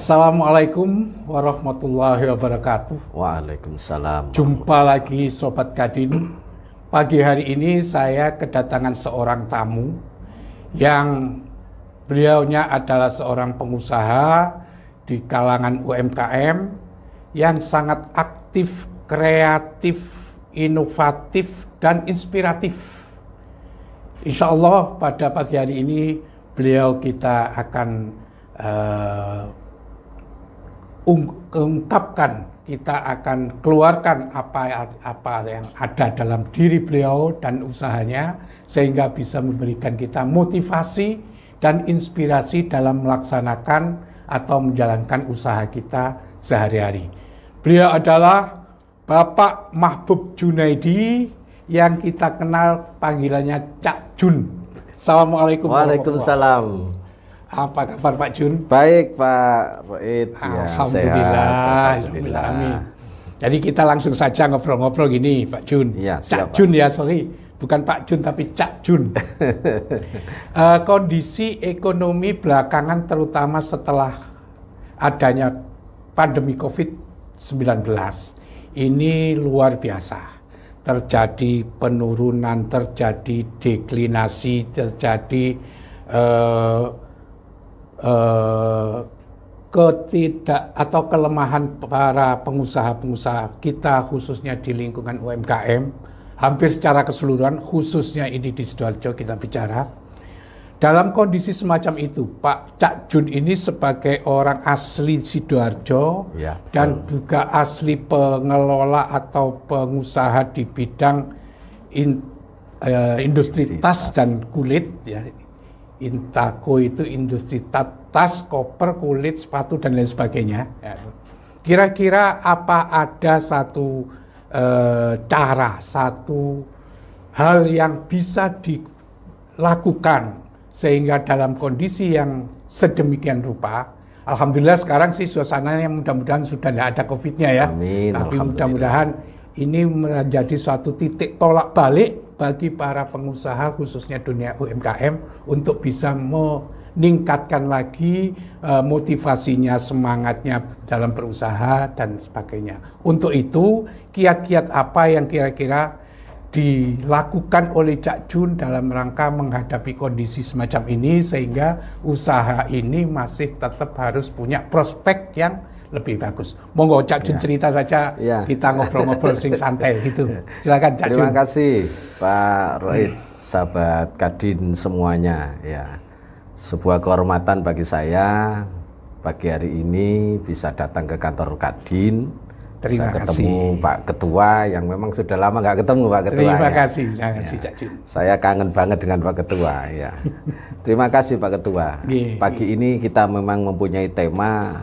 Assalamualaikum warahmatullahi wabarakatuh. Waalaikumsalam. Jumpa lagi Sobat Kadin. Pagi hari ini saya kedatangan seorang tamu yang beliaunya adalah seorang pengusaha di kalangan UMKM yang sangat aktif, kreatif, inovatif, dan inspiratif. Insya Allah pada pagi hari ini beliau kita akan ungkapkan, kita akan keluarkan apa yang ada dalam diri beliau dan usahanya sehingga bisa memberikan kita motivasi dan inspirasi dalam melaksanakan atau menjalankan usaha kita sehari-hari. Beliau adalah Bapak Mahbub Junaidi yang kita kenal panggilannya Cak Jun. Assalamualaikum. Waalaikumsalam. Apa kabar Pak Jun? Baik Pak Roid. Alhamdulillah. Alhamdulillah. Amin. Jadi kita langsung saja ngobrol-ngobrol gini Pak Jun. Ya, Cak Jun ya, sorry. Bukan Pak Jun tapi Cak Jun. Kondisi ekonomi belakangan terutama setelah adanya pandemi COVID-19 ini luar biasa. Terjadi penurunan, terjadi deklinasi, terjadi kelemahan para pengusaha-pengusaha kita khususnya di lingkungan UMKM hampir secara keseluruhan, khususnya ini di Sidoarjo kita bicara. Dalam kondisi semacam itu, Pak Cak Jun ini sebagai orang asli Sidoarjo ya, dan juga asli pengelola atau pengusaha di bidang industri tas dan kulit ya. Intaco itu industri tas, koper, kulit, sepatu, dan lain sebagainya. Kira-kira apa ada satu cara, satu hal yang bisa dilakukan sehingga dalam kondisi yang sedemikian rupa, alhamdulillah sekarang sih suasananya mudah-mudahan sudah tidak ada COVID-nya ya. Amin, tapi mudah-mudahan ini menjadi suatu titik tolak balik bagi para pengusaha khususnya dunia UMKM untuk bisa meningkatkan lagi motivasinya, semangatnya dalam berusaha dan sebagainya. Untuk itu, kiat-kiat apa yang kira-kira dilakukan oleh Cak Jun dalam rangka menghadapi kondisi semacam ini sehingga usaha ini masih tetap harus punya prospek yang lebih bagus. Monggo Cak Jun cerita saja, kita ngobrol-ngobrol sing santai gitu. Silakan Cak Jun. Terima kasih Pak Roid, sahabat Kadin semuanya. Ya, sebuah kehormatan bagi saya pagi hari ini bisa datang ke kantor Kadin. Terima bisa ketemu Pak Ketua yang memang sudah lama nggak ketemu Pak Ketua. Terima kasih Cak Jun. Saya kangen banget dengan Pak Ketua ya. Terima kasih Pak Ketua. Pagi ini kita memang mempunyai tema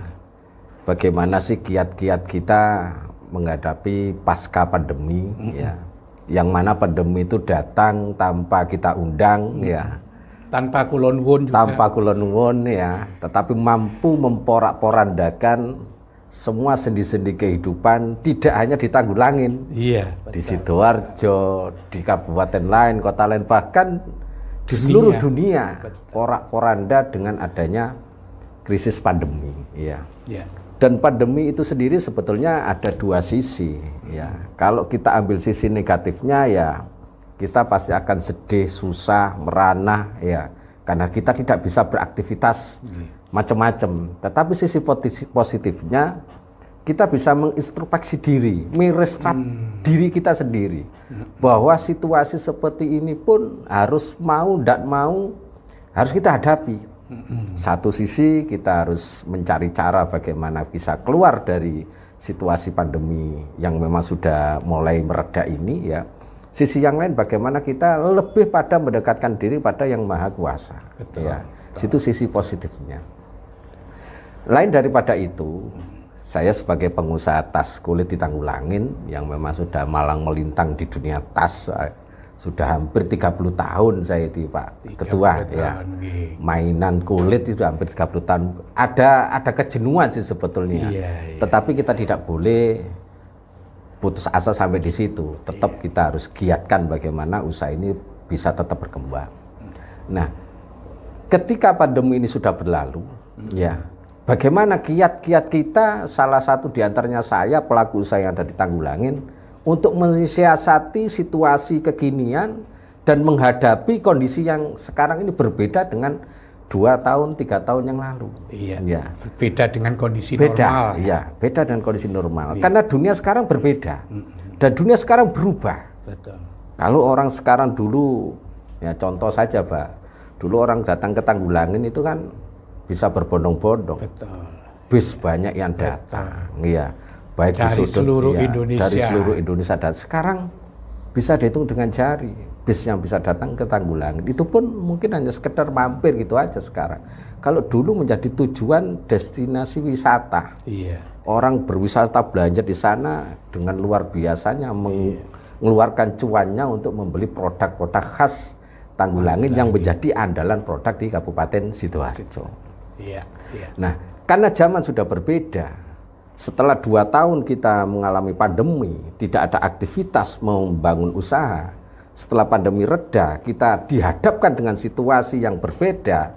bagaimana sih kiat-kiat kita menghadapi pasca pandemi ya. Yang mana pandemi itu datang tanpa kita undang ya. Tanpa kulon wun juga. Tanpa kulon wun ya, tetapi mampu memporak-porandakan semua sendi-sendi kehidupan tidak hanya ditanggulangin. Iya. Di Sidoarjo, di kabupaten lain, kota lain, bahkan di seluruh dunia porak-poranda dengan adanya krisis pandemi. Ya. Dan pandemi itu sendiri sebetulnya ada dua sisi. Ya. Kalau kita ambil sisi negatifnya ya kita pasti akan sedih, susah, merana ya, karena kita tidak bisa beraktivitas macam-macam. Tetapi sisi positifnya kita bisa mengintrospeksi diri, mereset diri kita sendiri, bahwa situasi seperti ini pun harus mau dan mau harus kita hadapi. Satu sisi kita harus mencari cara bagaimana bisa keluar dari situasi pandemi yang memang sudah mulai mereda ini ya. Sisi yang lain bagaimana kita lebih pada mendekatkan diri pada yang Maha Kuasa. Ya. Itu sisi positifnya. Lain daripada itu, saya sebagai pengusaha tas kulit ditanggulangin yang memang sudah malang melintang di dunia tas, sudah hampir 30 tahun saya itu Pak Ketua ya. Mainan kulit itu hampir 30 tahun. Ada kejenuhan sih sebetulnya. Tetapi kita tidak boleh putus asa sampai di situ. Tetap kita harus giatkan bagaimana usaha ini bisa tetap berkembang. Nah, ketika pandemi ini sudah berlalu, ya bagaimana kiat-kiat kita, salah satu diantaranya saya, pelaku usaha yang ada di Tanggulangin, untuk mensiasati situasi kekinian dan menghadapi kondisi yang sekarang ini berbeda dengan 2 tahun, 3 tahun yang lalu. Iya. Ya. Beda dengan kondisi beda, normal. Iya, beda dengan kondisi normal. Iya. Karena dunia sekarang berbeda. Dan dunia sekarang berubah. Betul. Kalau orang sekarang dulu, ya contoh saja Pak, dulu orang datang ke Tanggulangin itu kan bisa berbondong-bondong. Betul. Bis banyak yang datang. Iya. Baik dari seluruh Indonesia. Dari seluruh Indonesia. Dan sekarang bisa dihitung dengan jari. Bis yang bisa datang ke Tanggulangin itu pun mungkin hanya sekedar mampir gitu aja sekarang. Kalau dulu menjadi tujuan destinasi wisata, iya. Orang berwisata belanja di sana dengan luar biasanya mengeluarkan cuannya untuk membeli produk-produk khas Tanggulangin yang menjadi andalan produk di Kabupaten Sidoarjo. Iya. Iya. Nah, karena zaman sudah berbeda, setelah 2 tahun kita mengalami pandemi, tidak ada aktivitas membangun usaha. Setelah pandemi reda, kita dihadapkan dengan situasi yang berbeda.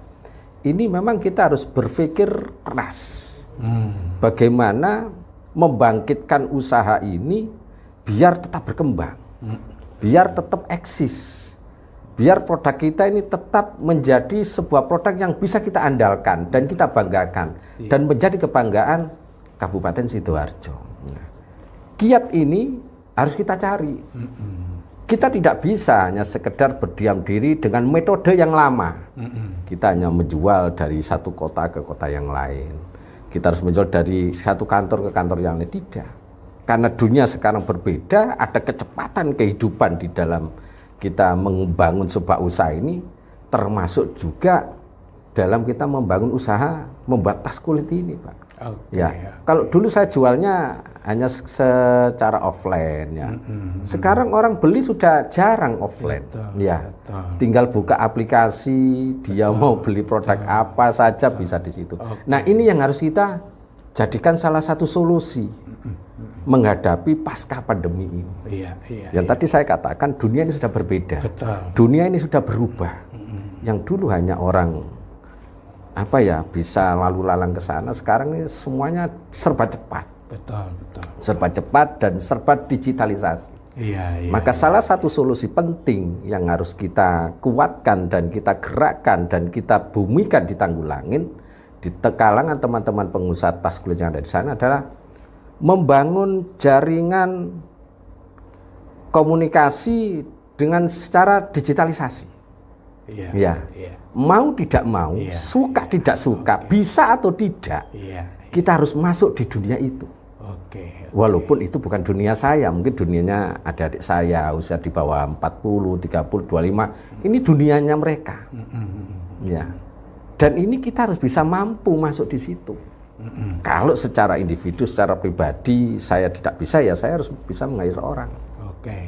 Ini memang kita harus berpikir keras. Bagaimana membangkitkan usaha ini biar tetap berkembang, biar tetap eksis, biar produk kita ini tetap menjadi sebuah produk yang bisa kita andalkan dan kita banggakan, dan menjadi kebanggaan Kabupaten Sidoarjo. Kiat ini harus kita cari. Kita tidak bisa hanya sekedar berdiam diri dengan metode yang lama. Kita hanya menjual dari satu kota ke kota yang lain. Kita harus menjual dari satu kantor ke kantor yang lain. Tidak. Karena dunia sekarang berbeda, ada kecepatan kehidupan di dalam kita membangun sebuah usaha ini, termasuk juga dalam kita membangun usaha membuat tas kulit ini, Pak. Okay, ya, kalau dulu saya jualnya hanya secara offline, ya. Sekarang orang beli sudah jarang offline, ya. Tinggal buka aplikasi, dia mau beli produk apa saja bisa di situ. Nah, ini yang harus kita jadikan salah satu solusi menghadapi pasca pandemi ini. Yang tadi saya katakan dunia ini sudah berbeda, dunia ini sudah berubah. Yang dulu hanya orang bisa lalu lalang ke sana, sekarang ini semuanya serba cepat. Betul. Serba cepat dan serba digitalisasi. Maka salah satu solusi penting yang harus kita kuatkan dan kita gerakkan dan kita bumikan di Tanggulangin, di kalangan teman-teman pengusaha tas kulit yang ada di sana adalah membangun jaringan komunikasi dengan secara digitalisasi. Mau tidak mau, suka tidak suka, bisa atau tidak, kita harus masuk di dunia itu. Walaupun itu bukan dunia saya, mungkin dunianya adik-adik saya usia di bawah 40, 30, 25, ini dunianya mereka. Dan ini kita harus bisa mampu masuk di situ. Kalau secara individu, secara pribadi saya tidak bisa, ya saya harus bisa mengajar orang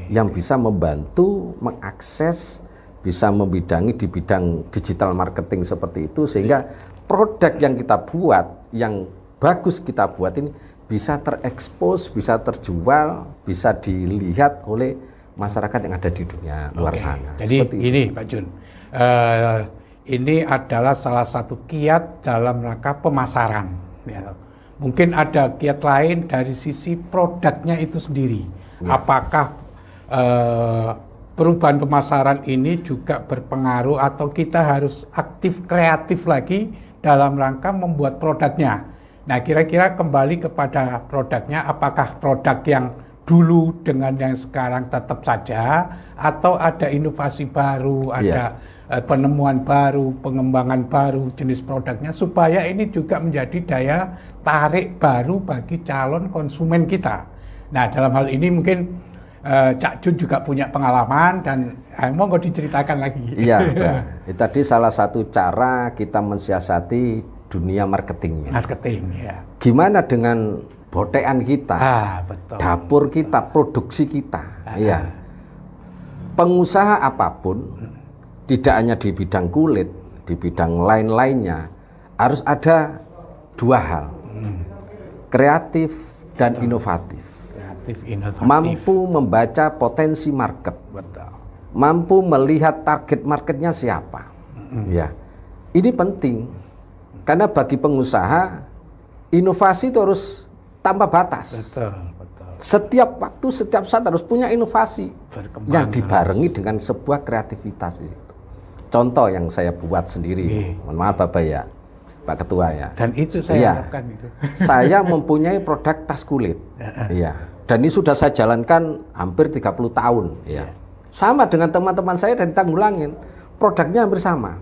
yang bisa membantu mengakses, bisa membidangi di bidang digital marketing seperti itu, sehingga produk yang kita buat, yang bagus kita buat ini bisa terekspos, bisa terjual, bisa dilihat oleh masyarakat yang ada di dunia luar sana. Jadi ini Pak Jun, ini adalah salah satu kiat dalam rangka pemasaran. Mungkin ada kiat lain dari sisi produknya itu sendiri. Apakah perubahan pemasaran ini juga berpengaruh atau kita harus aktif kreatif lagi dalam rangka membuat produknya. Nah, kira-kira kembali kepada produknya, apakah produk yang dulu dengan yang sekarang tetap saja atau ada inovasi baru, ada penemuan baru, pengembangan baru jenis produknya supaya ini juga menjadi daya tarik baru bagi calon konsumen kita. Nah, dalam hal ini mungkin Cak Jun juga punya pengalaman dan monggo diceritakan lagi. Iya, tadi salah satu cara kita mensiasati dunia marketingnya. Gimana dengan botekan kita, dapur kita, produksi kita. Pengusaha apapun, tidak hanya di bidang kulit, di bidang lain-lainnya, harus ada 2 hal, kreatif dan inovatif. Mampu membaca potensi market, mampu melihat target marketnya siapa. Ini penting karena bagi pengusaha inovasi itu harus tanpa batas. Betul, betul. Setiap waktu, setiap saat harus punya inovasi yang dibarengi dengan sebuah kreativitas. Contoh yang saya buat sendiri, mohon maaf Bapak ya, Pak Ketua ya. Dan itu saya harapkan itu. Saya mempunyai produk tas kulit, ya. Dan ini sudah saya jalankan hampir 30 tahun, ya. Sama dengan teman-teman saya dari Tanggulangin, produknya hampir sama.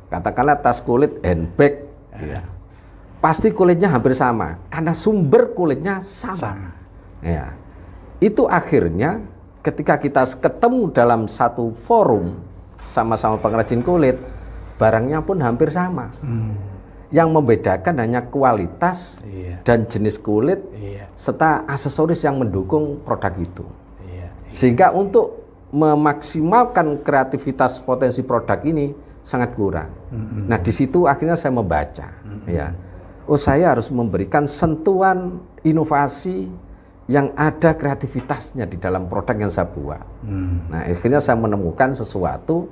Katakanlah tas kulit handbag, ya. Pasti kulitnya hampir sama, karena sumber kulitnya sama. Ya. Itu akhirnya ketika kita ketemu dalam satu forum sama-sama pengrajin kulit, barangnya pun hampir sama. Yang membedakan hanya kualitas dan jenis kulit serta aksesoris yang mendukung produk itu. Sehingga untuk memaksimalkan kreativitas potensi produk ini sangat kurang. Nah, di situ akhirnya saya membaca, ya. Oh, saya harus memberikan sentuhan inovasi yang ada kreativitasnya di dalam produk yang saya buat. Nah, akhirnya saya menemukan sesuatu.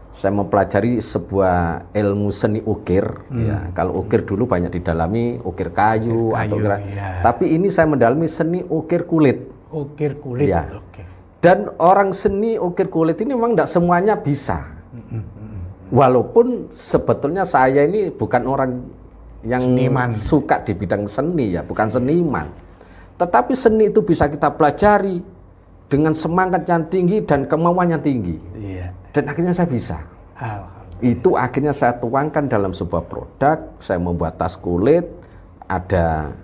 Saya mempelajari sebuah ilmu seni ukir. Ya, kalau ukir dulu banyak didalami ukir kayu atau tapi ini saya mendalami seni ukir kulit. Ukir kulit. Ya. Dan orang seni ukir kulit ini memang tidak semuanya bisa. Walaupun sebetulnya saya ini bukan orang yang seniman, suka di bidang seni ya, bukan seniman. Tetapi seni itu bisa kita pelajari dengan semangat yang tinggi dan kemauan yang tinggi. Dan akhirnya saya bisa. Itu akhirnya saya tuangkan dalam sebuah produk. Saya membuat tas kulit, ada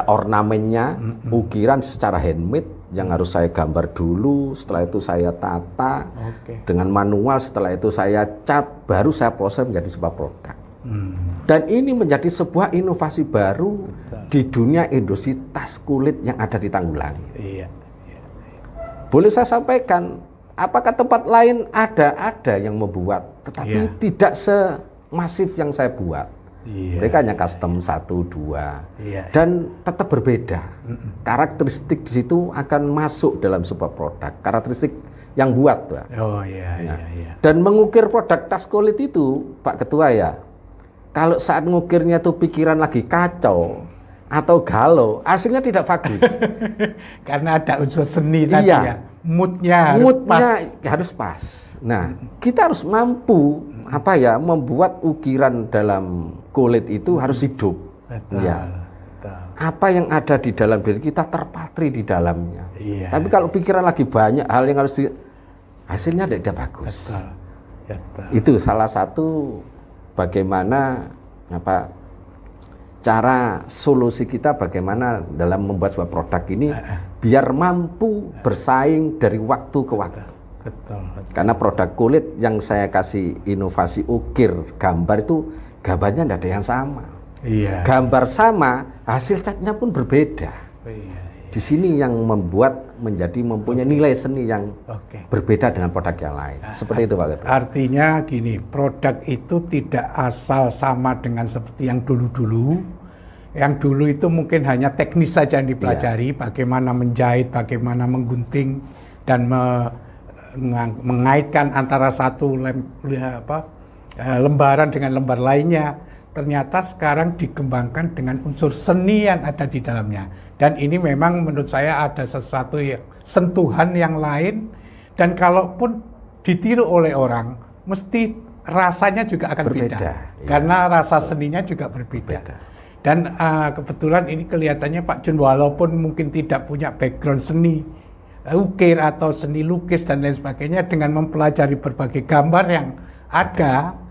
ornamennya, ukiran secara handmade yang harus saya gambar dulu. Setelah itu saya tata dengan manual. Setelah itu saya cat, baru saya proses menjadi sebuah produk. Dan ini menjadi sebuah inovasi baru di dunia industri tas kulit yang ada di Tanggulangin. Boleh saya sampaikan, apakah tempat lain ada yang membuat, tetapi tidak semasif yang saya buat. Mereka hanya custom 1, 2, dan tetap berbeda. Karakteristik di situ akan masuk dalam sebuah produk. Karakteristik yang buat, Pak. Dan mengukir produk tas kulit itu, Pak Ketua ya, kalau saat ngukirnya tuh pikiran lagi kacau atau galau, hasilnya tidak bagus. Karena ada unsur seni tadi ya. Moodnya harus pas. Nah, kita harus mampu membuat ukiran dalam kulit itu harus hidup. Betul. Apa yang ada di dalam diri kita terpatri di dalamnya. Tapi kalau pikiran lagi banyak hal yang harus hasilnya tidak bagus. Betul. Itu salah satu bagaimana cara solusi kita bagaimana dalam membuat sebuah produk ini biar mampu bersaing dari waktu ke waktu. Betul. Karena produk kulit yang saya kasih inovasi ukir gambar itu gambarnya tidak ada yang sama. Gambar sama, hasil catnya pun berbeda. Di sini yang membuat mempunyai nilai seni yang berbeda dengan produk yang lain. Seperti itu Pak Ketua. Artinya gini, produk itu tidak asal sama dengan seperti yang dulu-dulu. Yang dulu itu mungkin hanya teknis saja yang dipelajari, bagaimana menjahit, bagaimana menggunting dan mengaitkan antara satu lembaran dengan lembar lainnya. Ternyata sekarang dikembangkan dengan unsur seni yang ada di dalamnya. Dan ini memang menurut saya ada sesuatu sentuhan yang lain, dan kalaupun ditiru oleh orang, mesti rasanya juga akan berbeda. Karena rasa seninya juga berbeda. Dan kebetulan ini kelihatannya Pak Jun walaupun mungkin tidak punya background seni ukir atau seni lukis dan lain sebagainya, dengan mempelajari berbagai gambar yang ada,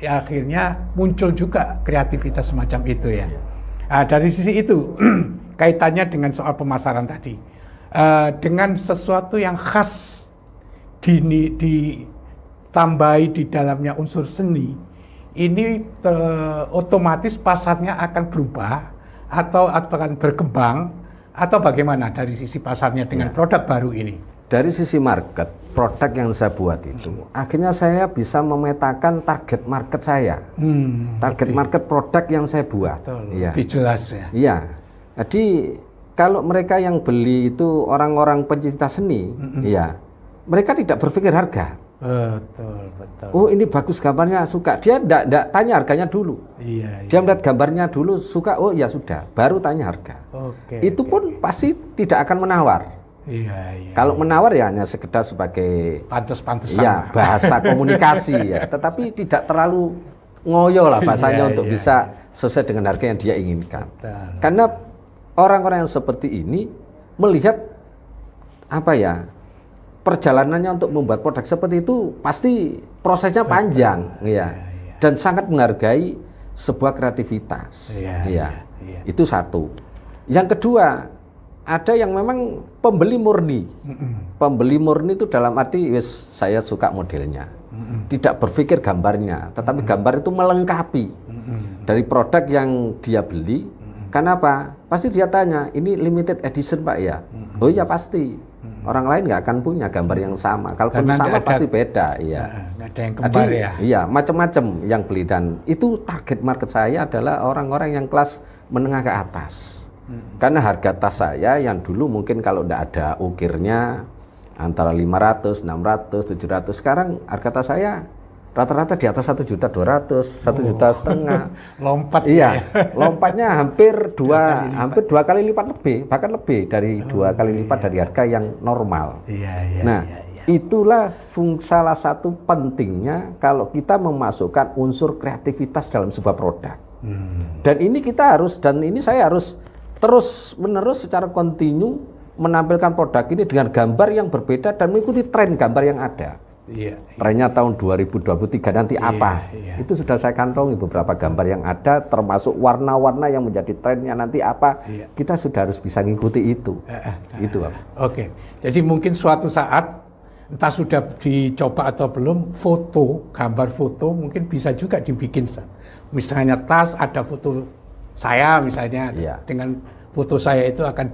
akhirnya muncul juga kreativitas semacam itu ya. Dari sisi itu kaitannya dengan soal pemasaran tadi, dengan sesuatu yang khas ditambahi di dalamnya unsur seni, ini otomatis pasarnya akan berubah atau akan berkembang, atau bagaimana dari sisi pasarnya dengan produk baru ini? Dari sisi market, produk yang saya buat itu, akhirnya saya bisa memetakan target market saya. Target market produk yang saya buat. Lebih jelas ya. Iya. Jadi kalau mereka yang beli itu orang-orang pencinta seni, mereka tidak berpikir harga. Betul, betul. Oh ini bagus gambarnya, suka. Dia enggak tanya harganya dulu. Iya, Dia melihat gambarnya dulu, suka, oh ya sudah, baru tanya harga. Itu pun pasti tidak akan menawar. Iya. Kalau menawar ya hanya sekedar sebagai pantes-pantesan. Ya, bahasa komunikasi ya, tetapi tidak terlalu ngoyo lah bahasanya untuk bisa sesuai dengan harga yang dia inginkan. Betul. Karena orang-orang yang seperti ini melihat apa ya? Perjalanannya untuk membuat produk seperti itu pasti prosesnya panjang, ya, dan sangat menghargai sebuah kreativitas, itu satu. Yang kedua, ada yang memang pembeli murni, pembeli murni itu dalam arti, wes saya suka modelnya, tidak berpikir gambarnya, tetapi gambar itu melengkapi dari produk yang dia beli. Kenapa? Pasti dia tanya, ini limited edition Pak ya? Oh iya pasti. Orang lain nggak akan punya gambar yang sama. Kalau pun sama pasti beda, iya. Nggak ada yang kembar ya. Iya, macam-macam yang beli, dan itu target market saya adalah orang-orang yang kelas menengah ke atas. Karena harga tas saya yang dulu mungkin kalau nggak ada ukirnya antara 500, 600, 700. Sekarang harga tas saya rata-rata di atas 1.200.000, 1,5 juta. Lompat. Iya, lompatnya hampir dua kali lipat lebih, bahkan lebih dari dua kali lipat dari harga yang normal. Nah, itulah salah satu pentingnya kalau kita memasukkan unsur kreativitas dalam sebuah produk. Dan ini saya harus terus-menerus secara kontinu menampilkan produk ini dengan gambar yang berbeda dan mengikuti tren gambar yang ada. Trennya tahun 2023 nanti apa? Itu sudah saya kantongi beberapa gambar yang ada, termasuk warna-warna yang menjadi trennya nanti apa. Kita sudah harus bisa mengikuti itu. Itu Pak. Oke. Jadi mungkin suatu saat entah sudah dicoba atau belum, gambar foto mungkin bisa juga dibikin. Misalnya tas ada foto saya misalnya dengan foto saya itu akan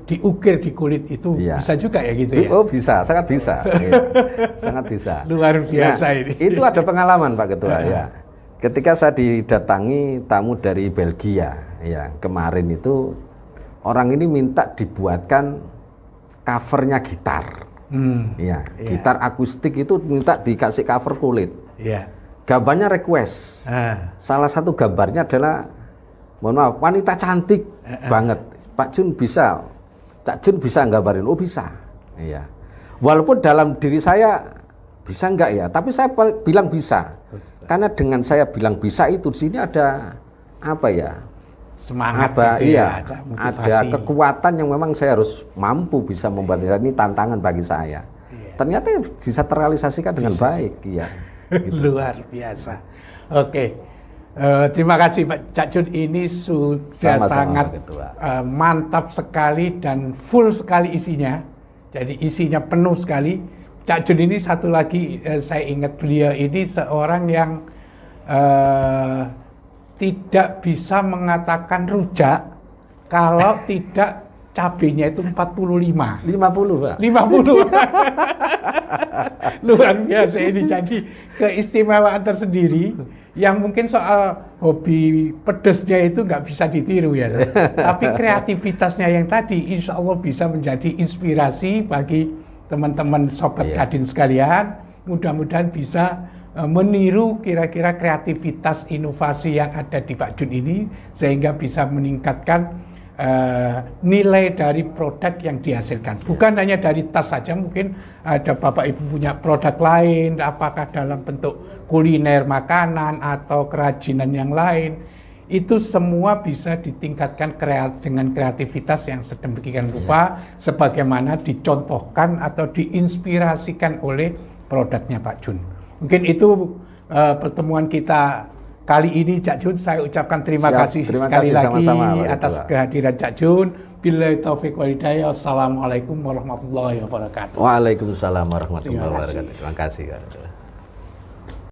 diukir di kulit itu, bisa juga ya gitu ya? Oh bisa, sangat bisa. Sangat bisa. Luar biasa ini. Itu ada pengalaman Pak Ketua ya. Ketika saya didatangi tamu dari Belgia ya, kemarin itu orang ini minta dibuatkan covernya gitar. Gitar akustik itu minta dikasih cover kulit. Gambarnya request. Salah satu gambarnya adalah, mohon maaf, wanita cantik banget. Pak Jun bisa, Cak Jun bisa nggambarin? Oh bisa. Iya. Walaupun dalam diri saya bisa enggak ya, tapi saya bilang bisa. Karena dengan saya bilang bisa itu di sini ada apa ya? Semangat gitu ya, ada kekuatan yang memang saya harus mampu bisa membuat ini tantangan bagi saya. Ternyata bisa terrealisasikan dengan baik, iya. Gitu. Luar biasa. Oke. Terima kasih Pak Cak Jun, ini sudah sangat mantap sekali dan full sekali isinya. Jadi isinya penuh sekali. Cak Jun ini satu lagi, saya ingat beliau ini seorang yang tidak bisa mengatakan rujak kalau tidak cabenya itu 50 Pak. 50. Luar biasa ini, jadi keistimewaan tersendiri yang mungkin soal hobi pedesnya itu nggak bisa ditiru ya. Tapi kreativitasnya yang tadi insya Allah bisa menjadi inspirasi bagi teman-teman sobat Kadin sekalian. Mudah-mudahan bisa meniru kira-kira kreativitas inovasi yang ada di Pak Jun ini, sehingga bisa meningkatkan nilai dari produk yang dihasilkan. Bukan hanya dari tas saja, mungkin ada Bapak Ibu punya produk lain, apakah dalam bentuk kuliner, makanan, atau kerajinan yang lain. Itu semua bisa ditingkatkan dengan kreativitas yang sedemikian rupa, sebagaimana dicontohkan atau diinspirasikan oleh produknya Pak Jun. Mungkin itu pertemuan kita kali ini, Cak Jun. Saya ucapkan terima kasih sekali lagi sama-sama, atas kehadiran Cak Jun. Billahi taufiq wal hidayah. Assalamualaikum warahmatullahi wabarakatuh. Waalaikumsalam warahmatullahi wabarakatuh. Terima kasih.